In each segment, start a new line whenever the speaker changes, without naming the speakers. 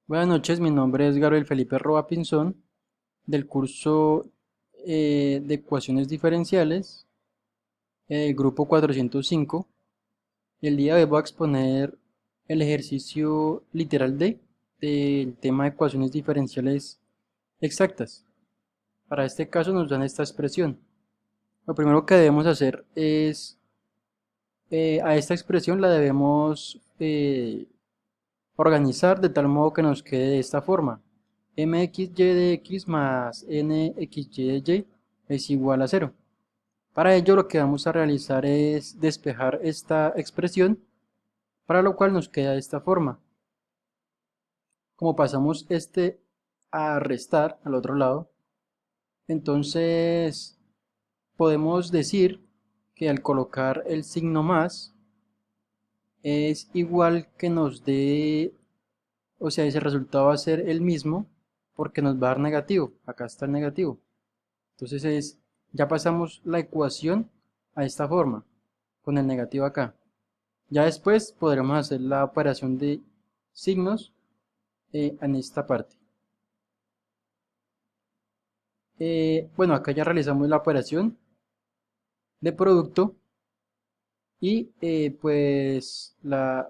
Buenas noches, mi nombre es Gabriel Felipe Roa Pinzón del curso de ecuaciones diferenciales, grupo 405. El día de hoy voy a exponer el ejercicio literal del tema de ecuaciones diferenciales exactas. Para este caso nos dan esta expresión. Lo primero que debemos hacer es, a esta expresión la debemos organizar de tal modo que nos quede de esta forma: mxy de x más nxy de y es igual a cero. Para ello lo que vamos a realizar es despejar esta expresión, para lo cual nos queda de esta forma. Como pasamos este a restar al otro lado, entonces podemos decir que al colocar el signo más es igual que nos dé, o sea, ese resultado va a ser el mismo porque nos va a dar negativo. Acá está el negativo. Entonces ya pasamos la ecuación a esta forma, con el negativo acá. Ya después podremos hacer la operación de signos en esta parte. Bueno, acá ya realizamos la operación de producto y pues la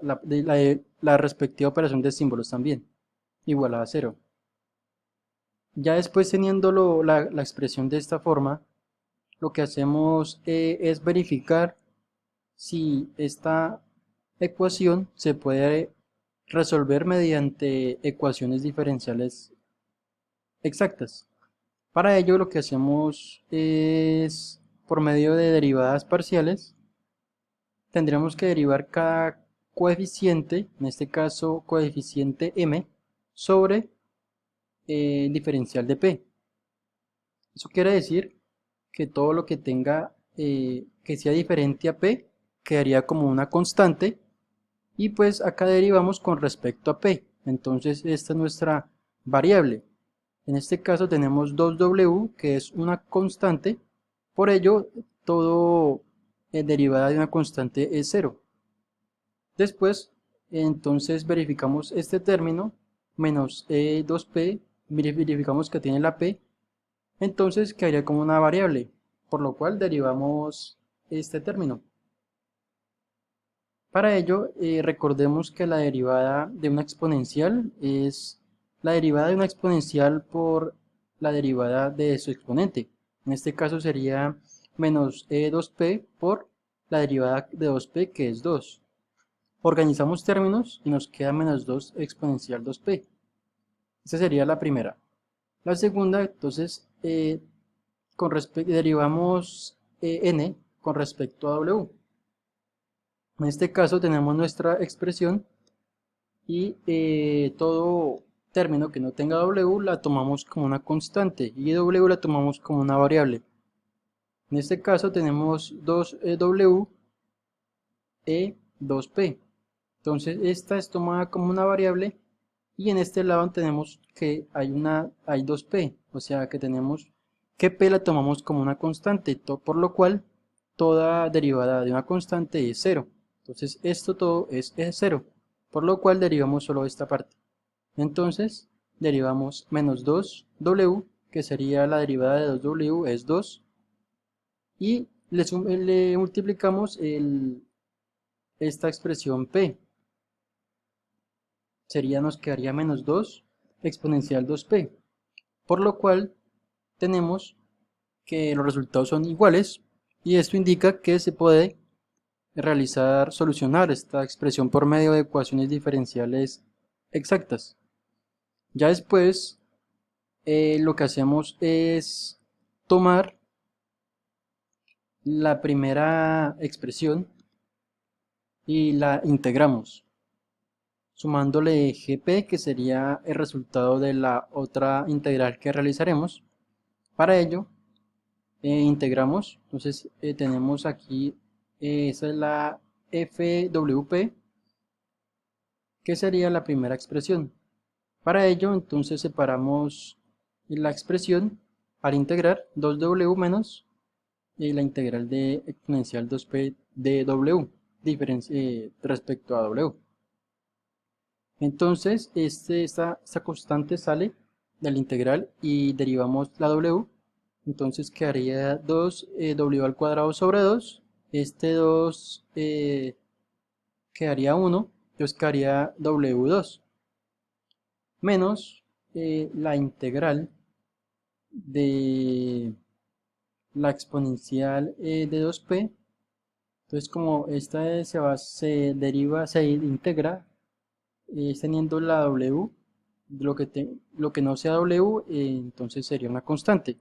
respectiva operación de símbolos también, igual a cero. Ya después teniendo la expresión de esta forma, lo que hacemos es verificar si esta ecuación se puede resolver mediante ecuaciones diferenciales exactas. Para ello lo que hacemos es, por medio de derivadas parciales, tendremos que derivar cada coeficiente, en este caso coeficiente m, sobre el diferencial de p. Eso quiere decir que todo lo que tenga, que sea diferente a p, quedaría como una constante. Y pues acá derivamos con respecto a p. Entonces esta es nuestra variable. En este caso tenemos 2w, que es una constante. Por ello, todo derivada de una constante es cero. Después, entonces verificamos este término, menos 2p, verificamos que tiene la p. Entonces quedaría como una variable, por lo cual derivamos este término. Para ello, recordemos que la derivada de una exponencial es la derivada de una exponencial por la derivada de su exponente. En este caso sería menos e2p por la derivada de 2p, que es 2. Organizamos términos y nos queda menos 2 exponencial 2p. Esa sería la primera. La segunda, entonces, derivamos n con respecto a w. En este caso tenemos nuestra expresión y todo término que no tenga w la tomamos como una constante y w la tomamos como una variable. En este caso tenemos 2w e 2p. Entonces esta es tomada como una variable y en este lado tenemos que hay 2p, o sea que tenemos que p la tomamos como una constante, por lo cual toda derivada de una constante es cero. Entonces esto todo es cero, por lo cual derivamos solo esta parte. Entonces derivamos menos 2w, que sería la derivada de 2w es 2, y le multiplicamos esta expresión p. Nos quedaría menos 2 exponencial 2p, por lo cual tenemos que los resultados son iguales, y esto indica que se puede solucionar esta expresión por medio de ecuaciones diferenciales exactas. Ya después lo que hacemos es tomar la primera expresión y la integramos, sumándole gp, que sería el resultado de la otra integral que realizaremos. Para ello, integramos, entonces tenemos aquí, esa es la fwp, que sería la primera expresión. Para ello, entonces separamos la expresión al integrar 2w menos la integral de exponencial 2p de w respecto a w. Entonces esta constante sale del integral y derivamos la w. Entonces quedaría 2 w al cuadrado sobre 2. Este 2 quedaría 1, entonces quedaría w2 menos la integral de la exponencial de 2p. Entonces como esta se deriva, se integra teniendo la w, lo que no sea w, entonces sería una constante.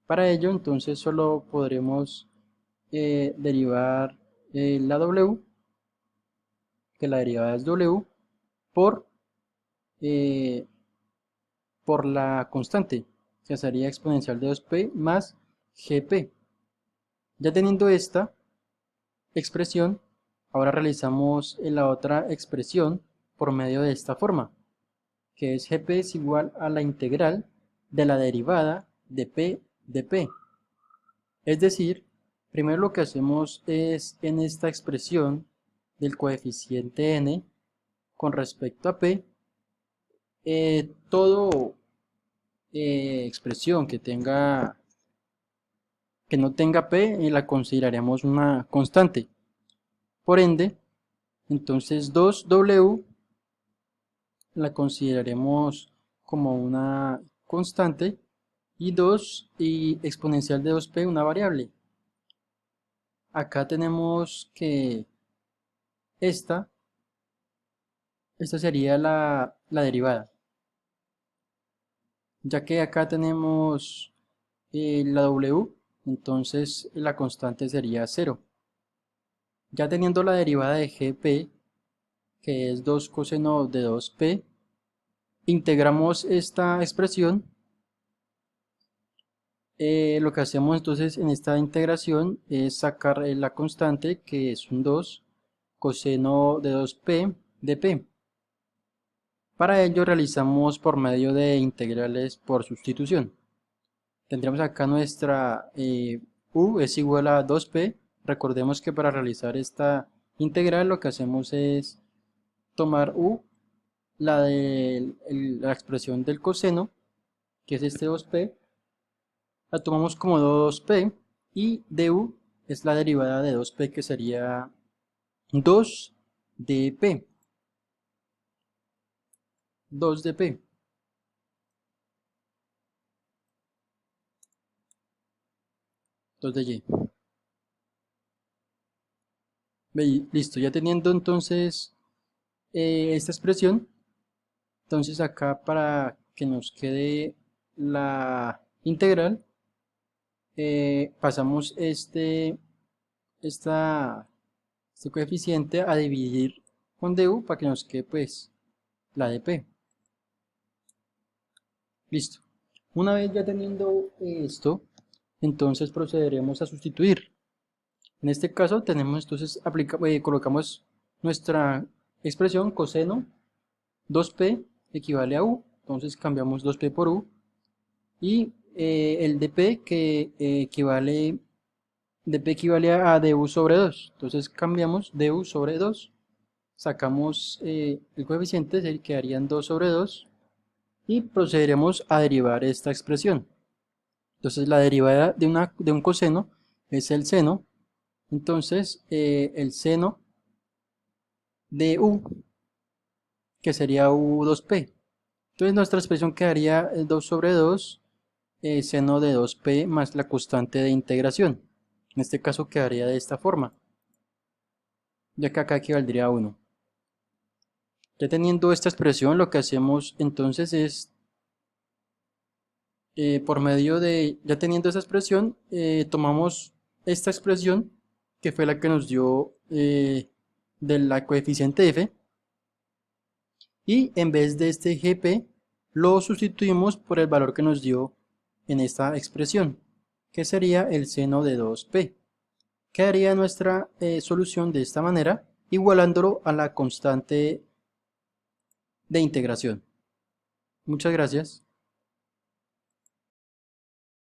Para ello entonces solo podremos derivar la w, que la derivada es w, por, eh, por la constante, que sería exponencial de 2p más gp. Ya teniendo esta expresión, ahora realizamos la otra expresión por medio de esta forma, que es gp es igual a la integral de la derivada de p de p. Es decir, primero lo que hacemos es en esta expresión del coeficiente n con respecto a p, todo expresión que no tenga p la consideraremos una constante. Por ende, entonces 2w la consideraremos como una constante y 2 y exponencial de 2p una variable. Acá tenemos que esta sería la derivada, ya que acá tenemos la w, entonces la constante sería 0. Ya teniendo la derivada de gp, que es 2 coseno de 2p, integramos esta expresión. Lo que hacemos entonces en esta integración es sacar la constante, que es un 2 coseno de 2p de p. Para ello realizamos por medio de integrales por sustitución. Tendremos acá nuestra u es igual a 2p. Recordemos que para realizar esta integral lo que hacemos es tomar u, la expresión del coseno, que es este 2p, la tomamos como 2p, y du es la derivada de 2p, que sería 2 de p. 2 de p. De y. Listo, ya teniendo entonces esta expresión, entonces acá para que nos quede la integral, pasamos este coeficiente a dividir con du para que nos quede pues la de p. Listo. Una vez ya teniendo esto, entonces procederemos a sustituir. En este caso tenemos entonces colocamos nuestra expresión coseno 2p equivale a u, entonces cambiamos 2p por u, y el dp que dp equivale a du sobre 2, entonces cambiamos du sobre 2, sacamos el coeficiente, es decir, quedarían 2 sobre 2, y procederemos a derivar esta expresión. Entonces la derivada de un coseno es el seno, entonces el seno de u, que sería u2p. Entonces nuestra expresión quedaría 2 sobre 2 seno de 2p más la constante de integración. En este caso quedaría de esta forma, ya que acá equivaldría a 1. Ya teniendo esta expresión, lo que hacemos entonces es, por medio de, ya teniendo esta expresión, tomamos esta expresión, que fue la que nos dio de la coeficiente f, y en vez de este gp, lo sustituimos por el valor que nos dio en esta expresión, que sería el seno de 2p. Quedaría nuestra solución de esta manera, igualándolo a la constante de integración. Muchas gracias.